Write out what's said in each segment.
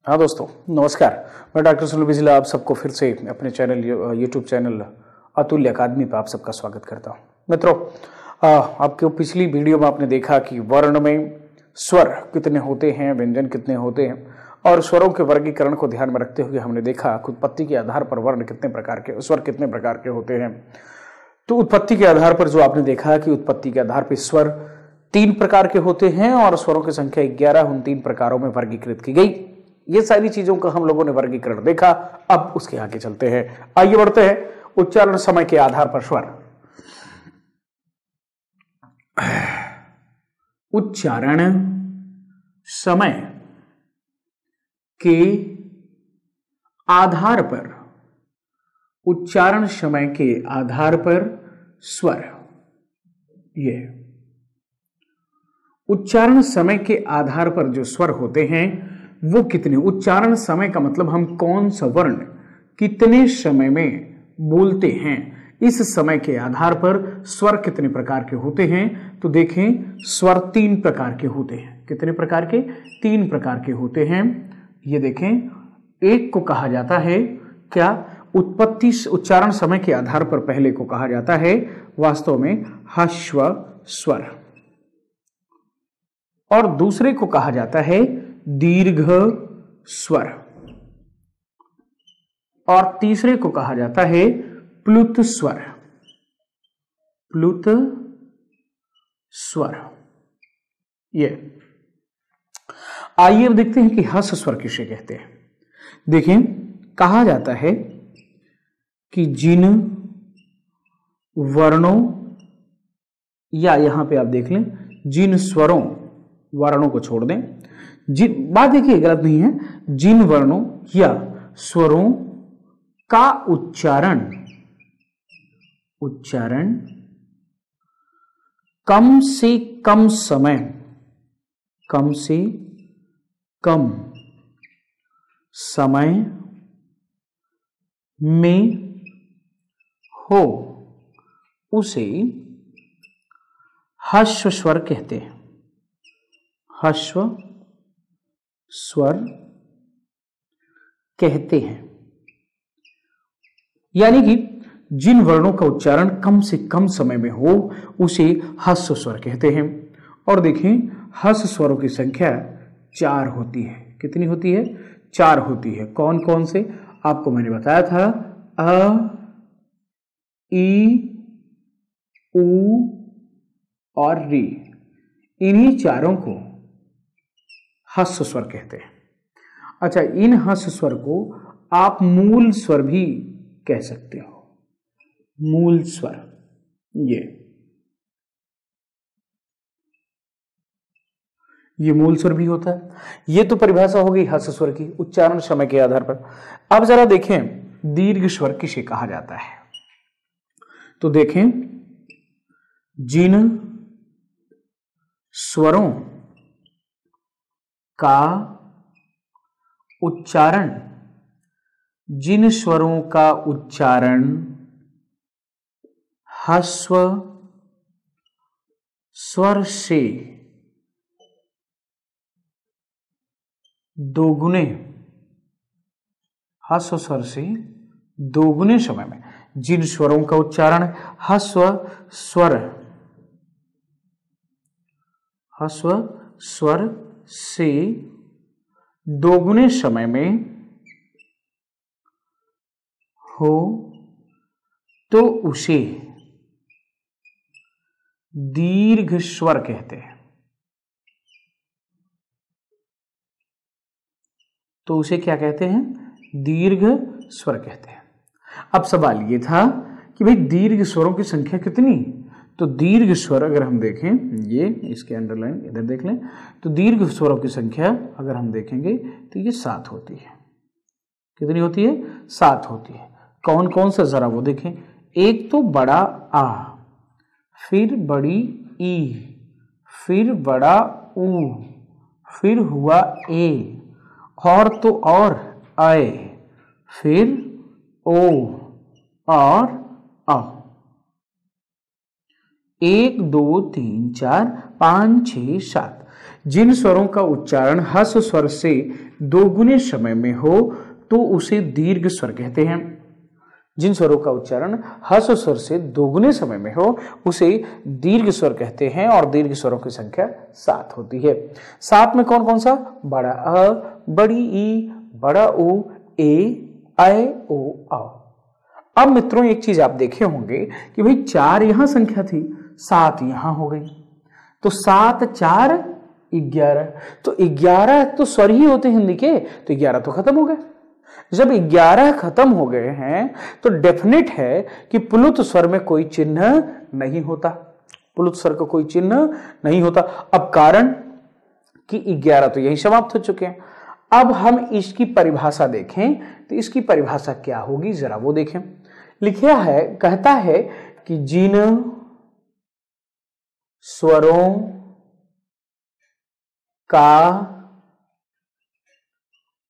हाँ दोस्तों, नमस्कार। मैं डॉक्टर सुनील बिजला आप सबको फिर से अपने चैनल यूट्यूब चैनल अतुल्य अकादमी पर आप सबका स्वागत करता हूँ। मित्रों, आपके पिछली वीडियो में आपने देखा कि वर्ण में स्वर कितने होते हैं, व्यंजन कितने होते हैं, और स्वरों के वर्गीकरण को ध्यान में रखते हुए हमने देखा कि उत्पत्ति के आधार पर वर्ण कितने प्रकार के, स्वर कितने प्रकार के होते हैं। तो उत्पत्ति के आधार पर जो आपने देखा कि उत्पत्ति के आधार पर स्वर 3 प्रकार के होते हैं और स्वरों की संख्या 11 उन 3 प्रकारों में वर्गीकृत की गई। ये सारी चीजों का हम लोगों ने वर्गीकरण देखा। अब उसके आगे चलते हैं, आइए बढ़ते हैं। उच्चारण समय के आधार पर स्वर। उच्चारण समय के आधार पर, उच्चारण समय के आधार पर स्वर। ये उच्चारण समय के आधार पर जो स्वर होते हैं वो कितने, उच्चारण समय का मतलब हम कौन सा वर्ण कितने समय में बोलते हैं, इस समय के आधार पर स्वर कितने प्रकार के होते हैं। तो देखें, स्वर 3 प्रकार के होते हैं। कितने प्रकार के? 3 प्रकार के होते हैं। ये देखें, एक को कहा जाता है क्या, उत्पत्ति उच्चारण समय के आधार पर पहले को कहा जाता है वास्तव में ह्रस्व स्वर, और दूसरे को कहा जाता है दीर्घ स्वर, और तीसरे को कहा जाता है प्लुत स्वर। प्लुत स्वर। ये आइए अब देखते हैं कि ह्रस्व स्वर किसे कहते हैं। देखें, कहा जाता है कि जिन वर्णों, या यहां पे आप देख लें, जिन स्वरों, वर्णों को छोड़ दें, जिन, बात देखिए गलत नहीं है, जिन वर्णों या स्वरों का उच्चारण कम से कम समय, कम से कम समय में हो उसे ह्रस्व स्वर कहते हैं। ह्रस्व स्वर कहते हैं। यानी कि जिन वर्णों का उच्चारण कम से कम समय में हो उसे ह्रस्व स्वर कहते हैं। और देखें, ह्रस्व स्वरों की संख्या 4 होती है। कितनी होती है? 4 होती है। कौन कौन से? आपको मैंने बताया था, अ, ई, उ और री। इन्हीं चारों को ह्रस्व स्वर कहते हैं। अच्छा, इन ह्रस्व स्वर को आप मूल स्वर भी कह सकते हो। मूल स्वर, ये मूल स्वर भी होता है। ये तो परिभाषा हो गई ह्रस्व स्वर की उच्चारण समय के आधार पर। अब जरा देखें, दीर्घ स्वर किसे कहा जाता है। तो देखें, जिन स्वरों का उच्चारण, जिन स्वरों का उच्चारण ह्रस्व स्वर से दोगुने, ह्रस्व स्वर से दोगुने समय में, जिन स्वरों का उच्चारण ह्रस्व स्वर से दोगुने समय में हो तो उसे दीर्घ स्वर कहते हैं। तो उसे क्या कहते हैं? दीर्घ स्वर कहते हैं। अब सवाल ये था कि भाई दीर्घ स्वरों की संख्या कितनी? तो दीर्घ स्वर अगर हम देखें, ये इसके अंडरलाइन इधर देख लें, तो दीर्घ स्वरों की संख्या अगर हम देखेंगे तो ये 7 होती है। कितनी होती है? 7 होती है। कौन कौन सा, जरा वो देखें। एक तो बड़ा आ, फिर बड़ी ई, फिर बड़ा ऊ, फिर हुआ ए, और तो और आए, फिर ओ और अ। 1 2 3 4 5 6 7, जिन स्वरों का उच्चारण ह्रस्व स्वर से दोगुने समय में हो तो उसे दीर्घ स्वर कहते हैं। जिन स्वरों का उच्चारण ह्रस्व स्वर से दोगुने समय में हो उसे दीर्घ स्वर कहते हैं और दीर्घ स्वरों की संख्या 7 होती है। 7 में कौन कौन सा? बड़ा अ, बड़ी ई, बड़ा उ, ए, ऐ, ओ, औ। अब मित्रों एक चीज आप देखे होंगे कि भाई 4 यहां संख्या थी, 7 यहां हो गई, तो 7 4 11। तो 11 तो स्वर ही होते हैं हिंदी के, तो 11 तो खत्म हो गए। जब 11 खत्म हो गए हैं तो डेफिनेट है कि प्लुत स्वर में कोई चिन्ह नहीं होता, प्लुत स्वर का कोई चिन्ह नहीं होता। अब कारण कि 11 तो यही समाप्त हो चुके हैं। अब हम इसकी परिभाषा देखें तो इसकी परिभाषा क्या होगी जरा वो देखें। लिखा है, कहता है कि जिन स्वरों का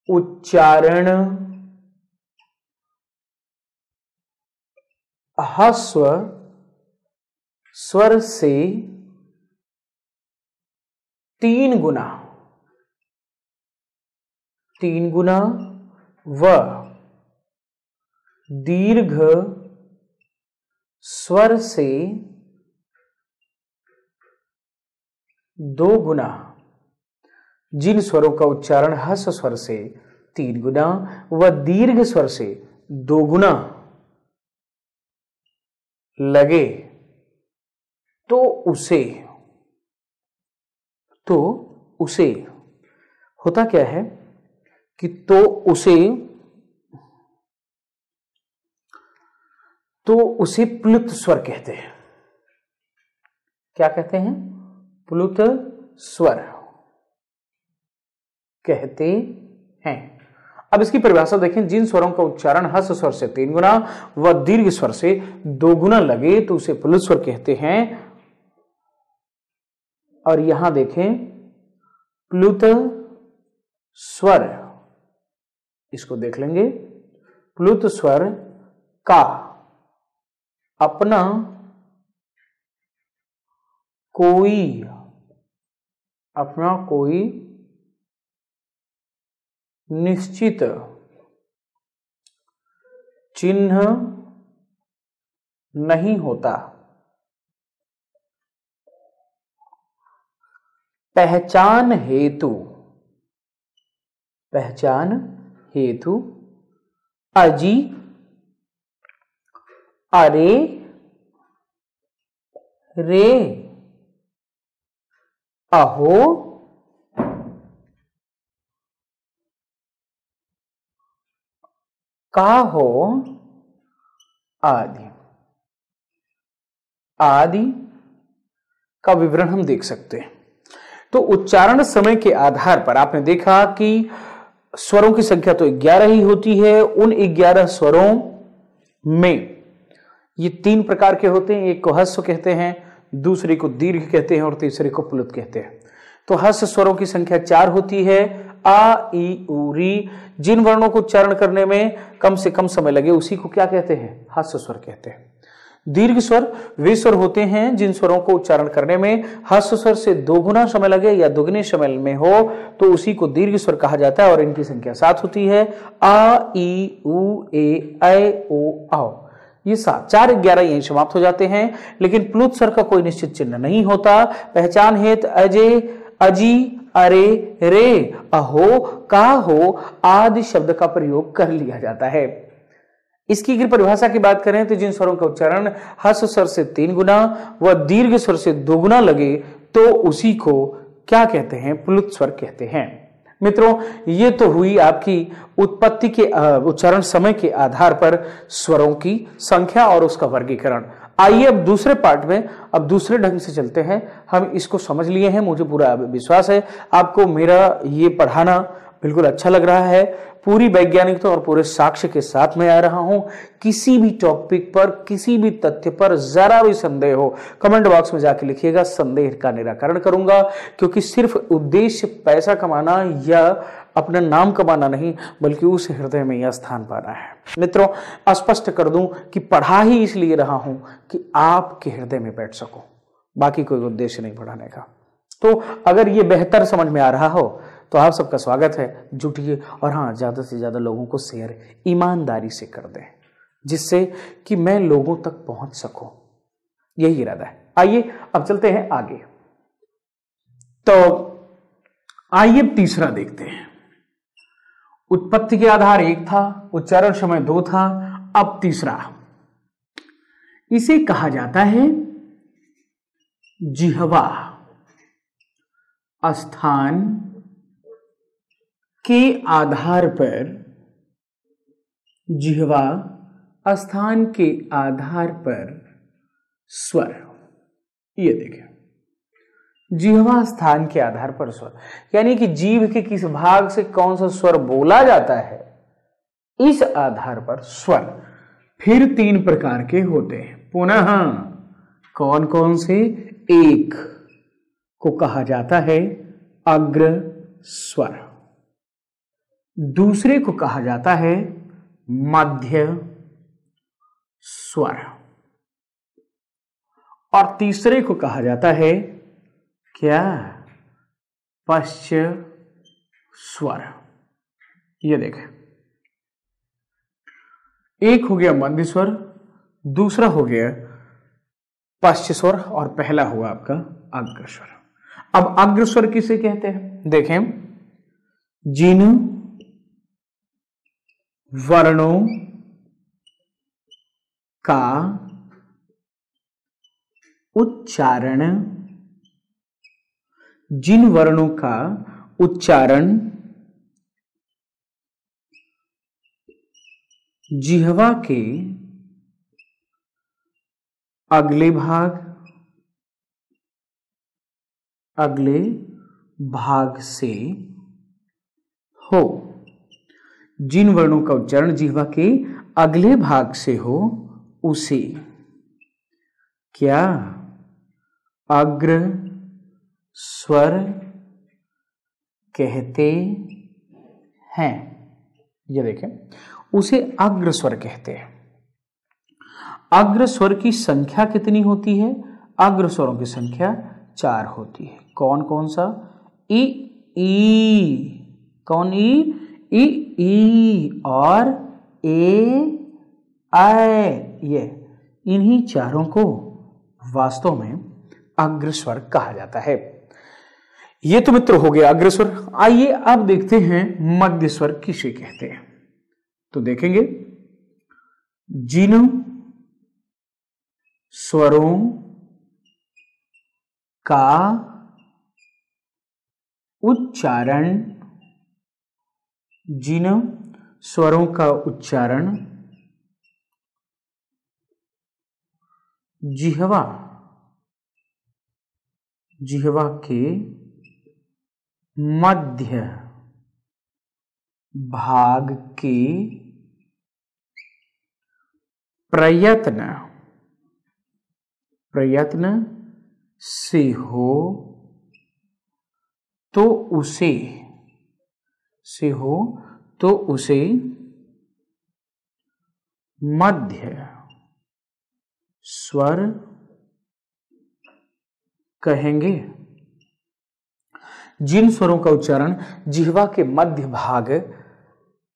उच्चारण ह्रस्व स्वर से 3 गुना व दीर्घ स्वर से 2 गुना, जिन स्वरों का उच्चारण ह्रस्व स्वर से 3 गुना व दीर्घ स्वर से 2 गुना लगे तो उसे होता क्या है कि उसे प्लुत स्वर कहते हैं। क्या कहते हैं? प्लुत स्वर कहते हैं। अब इसकी परिभाषा देखें, जिन स्वरों का उच्चारण ह्रस्व स्वर से 3 गुना व दीर्घ स्वर से 2 गुना लगे तो उसे प्लुत स्वर कहते हैं। और यहां देखें प्लुत स्वर, इसको देख लेंगे। प्लुत स्वर का अपना कोई निश्चित चिन्ह नहीं होता। पहचान हेतु अजी, अरे, रे, अहो, काहो आदि का विवरण हम देख सकते हैं। तो उच्चारण समय के आधार पर आपने देखा कि स्वरों की संख्या तो 11 ही होती है। उन 11 स्वरों में ये 3 प्रकार के होते हैं। एक को ह्रस्व कहते हैं, दूसरे को दीर्घ कहते हैं और तीसरे को प्लुत कहते हैं। तो ह्रस्व स्वरों की संख्या 4 होती है। आ, ई, उ, री। जिन वर्णों को उच्चारण करने में कम से कम समय लगे उसी को क्या कहते हैं? ह्रस्व स्वर कहते हैं। दीर्घ स्वर वे स्वर होते हैं जिन स्वरों को उच्चारण करने में ह्रस्व स्वर से 2 गुना समय लगे या दुगने समय में हो तो उसी को दीर्घ स्वर कहा जाता है और इनकी संख्या 7 होती है। आ, ई, उ, ए, ऐ, ओ, औ। ये 7 4 11 यहीं समाप्त हो जाते हैं। लेकिन प्लुत स्वर का कोई निश्चित चिन्ह नहीं होता। पहचान हेतु अजे, अजी, अरे, रे, अहो, काहो आदि शब्द का प्रयोग कर लिया जाता है। इसकी अगर परिभाषा की बात करें तो जिन स्वरों का उच्चारण ह्रस्व स्वर से 3 गुना व दीर्घ स्वर से 2 गुना लगे तो उसी को क्या कहते हैं? प्लुत स्वर कहते हैं। मित्रों, ये तो हुई आपकी उत्पत्ति के उच्चारण समय के आधार पर स्वरों की संख्या और उसका वर्गीकरण। आइए अब दूसरे पार्ट में अब दूसरे ढंग से चलते हैं। हम इसको समझ लिए हैं, मुझे पूरा विश्वास है आपको मेरा ये पढ़ाना बिल्कुल अच्छा लग रहा है। पूरी वैज्ञानिकता और पूरे साक्ष्य के साथ में आ रहा हूं। किसी भी टॉपिक पर, किसी भी तथ्य पर जरा भी संदेह हो कमेंट बॉक्स में जाके लिखिएगा, संदेह का निराकरण करूंगा। क्योंकि सिर्फ उद्देश्य पैसा कमाना या अपना नाम कमाना नहीं बल्कि उस हृदय में यह स्थान पाना है। मित्रों, स्पष्ट कर दूं कि पढ़ा ही इसलिए रहा हूं कि आपके हृदय में बैठ सको, बाकी कोई उद्देश्य नहीं पढ़ाने का। तो अगर ये बेहतर समझ में आ रहा हो तो आप सबका स्वागत है, जुटिए और हाँ, ज्यादा से ज्यादा लोगों को शेयर ईमानदारी से कर दें, जिससे कि मैं लोगों तक पहुंच सकूं। यही इरादा है। आइए अब चलते हैं आगे। तो आइए अब तीसरा देखते हैं। उत्पत्ति के आधार 1 था, उच्चारण समय 2 था, अब तीसरा। इसे कहा जाता है जिह्वा। स्थान के आधार पर, जिह्वा स्थान के आधार पर स्वर। ये देखें, जिह्वा स्थान के आधार पर स्वर, यानी कि जीभ के किस भाग से कौन सा स्वर बोला जाता है, इस आधार पर स्वर फिर 3 प्रकार के होते हैं। पुनः कौन कौन से? एक को कहा जाता है अग्र स्वर, दूसरे को कहा जाता है मध्य स्वर और तीसरे को कहा जाता है क्या? पश्च स्वर। ये देखें, एक हो गया मध्य स्वर, दूसरा हो गया पश्च स्वर और पहला हुआ आपका अग्र स्वर। अब अग्र स्वर किसे कहते हैं? देखें, जिन वर्णों का उच्चारण, जिन वर्णों का उच्चारण जिह्वा के अगले भाग से हो, जिन वर्णों का उच्चारण जिह्वा के अगले भाग से हो, उसे क्या? अग्र स्वर कहते हैं। ये देखें, उसे अग्र स्वर कहते हैं। अग्र स्वर की संख्या कितनी होती है? अग्र स्वरों की संख्या 4 होती है। कौन कौन सा? ई, कौन? ई और ए, ऐ। ये इन्हीं चारों को वास्तव में अग्र स्वर कहा जाता है। ये तो मित्र हो गया अग्र स्वर। आइए अब देखते हैं मध्य स्वर किसे कहते हैं। तो देखेंगे, जिन स्वरों का उच्चारण, जिन स्वरों का उच्चारण जिह्वा के मध्य भाग के प्रयत्न से हो, तो उसे मध्य स्वर कहेंगे। जिन स्वरों का उच्चारण जिह्वा के मध्य भाग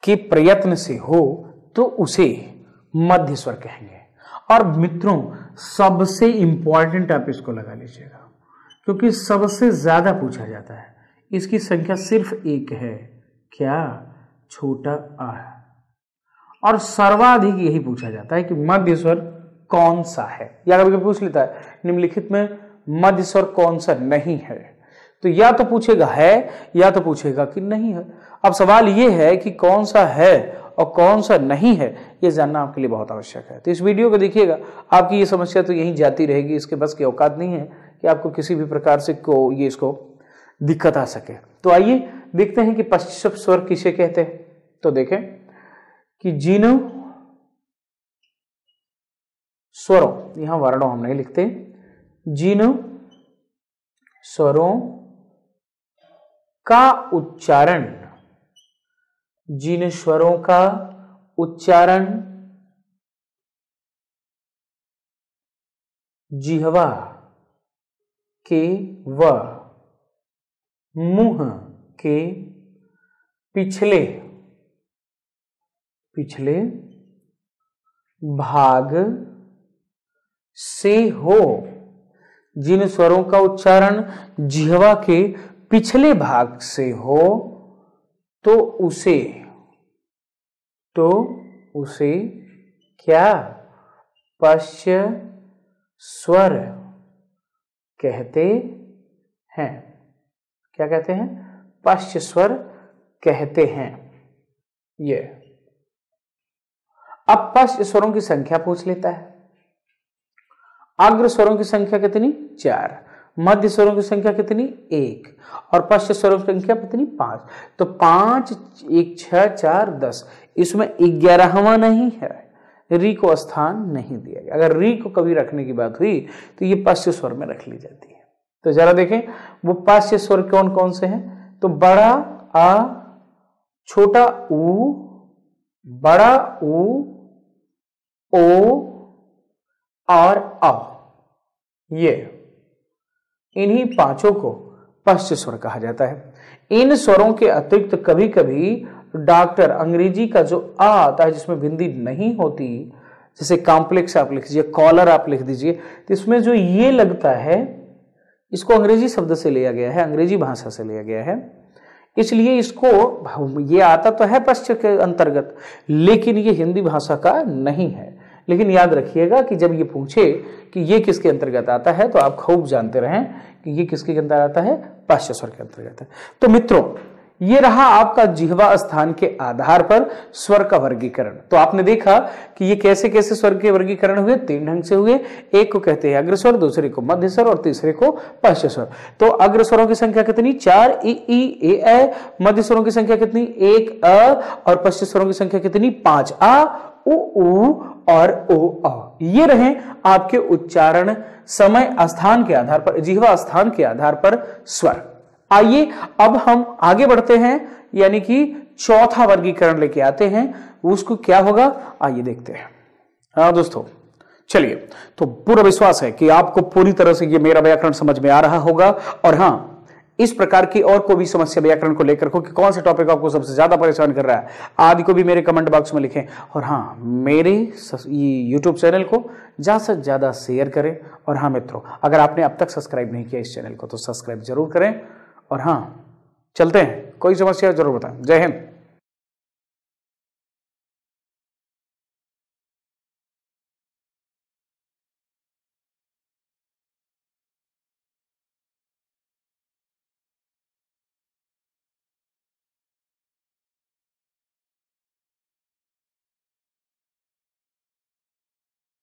के प्रयत्न से हो, तो उसे मध्य स्वर कहेंगे। और मित्रों, सबसे इंपॉर्टेंट आप इसको लगा लीजिएगा, क्योंकि सबसे ज्यादा पूछा जाता है। इसकी संख्या सिर्फ 1 है। क्या? छोटा आ। और सर्वाधिक यही पूछा जाता है कि मध्य स्वर कौन सा है, या कभी पूछ लेता है निम्नलिखित में मध्य स्वर कौन सा नहीं है, तो या तो पूछेगा है या तो पूछेगा कि नहीं है। अब सवाल यह है कि कौन सा है और कौन सा नहीं है, यह जानना आपके लिए बहुत आवश्यक है। तो इस वीडियो को देखिएगा, आपकी ये समस्या तो यहीं जाती रहेगी। इसके बस की औकात नहीं है कि आपको किसी भी प्रकार से इसको दिक्कत आ सके। तो आइए देखते हैं कि पश्चिम स्वर किसे कहते हैं। तो देखें कि जिन स्वरों, यहां वर्णों हम नहीं लिखते, जिन स्वरों का उच्चारण, जिन स्वरों का उच्चारण जिह्वा के व मुंह के पिछले भाग से हो। जिन स्वरों का उच्चारण जिह्वा के पिछले भाग से हो तो उसे क्या पश्य स्वर कहते हैं? क्या कहते हैं? पश्य स्वर कहते हैं। ये अब पश्य स्वरों की संख्या पूछ लेता है। अग्र स्वरों की संख्या कितनी? 4। मध्य स्वरों की संख्या कितनी? 1। और पश्य स्वरों की संख्या कितनी? 5। तो 5 1 6 4 10। इसमें 11वां नहीं है, री को स्थान नहीं दिया गया। अगर री को कभी रखने की बात हुई तो ये पश्य स्वर में रख ली जाती है। तो जरा देखें वो पश्य स्वर कौन कौन से हैं। तो बड़ा आ, छोटा ऊ, बड़ा ऊ, ओ और अ, ये इन्हीं पांचों को पश्य स्वर कहा जाता है। इन स्वरों के अतिरिक्त कभी कभी डॉक्टर अंग्रेजी का जो आ आता है जिसमें बिंदी नहीं होती, जैसे कॉम्प्लेक्स आप लिख दीजिए, कॉलर आप लिख दीजिए, तो इसमें जो ये लगता है इसको अंग्रेजी शब्द से लिया गया है, अंग्रेजी भाषा से लिया गया है, इसलिए इसको ये आता तो है पश्य के अंतर्गत, लेकिन ये हिंदी भाषा का नहीं है। लेकिन याद रखिएगा कि जब ये पूछे कि ये किसके अंतर्गत आता है तो आप खूब जानते रहें कि ये किसके अंतर्गत आता है, पश्य स्वर के अंतर्गत है। तो मित्रों ये रहा आपका जिह्वा स्थान के आधार पर स्वर का वर्गीकरण। तो आपने देखा कि ये कैसे कैसे स्वर के वर्गीकरण हुए, 3 ढंग से हुए। एक को कहते हैं अग्रस्वर, दूसरे को मध्य स्वर और तीसरे को पश्य स्वर। तो अग्रस्वरों की संख्या कितनी? 4 ई ए। मध्य स्वरों की संख्या कितनी? 1 अ। और पश्य स्वरों की संख्या कितनी? 5 आ, उ और ओ अ। ये रहे आपके उच्चारण समय स्थान के आधार पर, जिह्वा स्थान के आधार पर स्वर। आइए अब हम आगे बढ़ते हैं, यानी कि चौथा वर्गीकरण लेके आते हैं। उसको क्या होगा आइए देखते हैं। हाँ दोस्तों चलिए, तो पूरा विश्वास है कि आपको पूरी तरह से ये मेरा व्याकरण समझ में आ रहा होगा। और हाँ, इस प्रकार की और कोई भी समस्या व्याकरण को लेकर हो कि कौन सा टॉपिक आपको सबसे ज्यादा परेशान कर रहा है, आदि को भी मेरे कमेंट बॉक्स में लिखें। और हाँ, मेरे यूट्यूब चैनल को ज्यादा से ज्यादा शेयर करें। और हाँ मित्रों, अगर आपने अब तक सब्सक्राइब नहीं किया इस चैनल को तो सब्सक्राइब जरूर करें। और हाँ, चलते हैं, कोई समस्या जरूर बताएं। जय हिंद।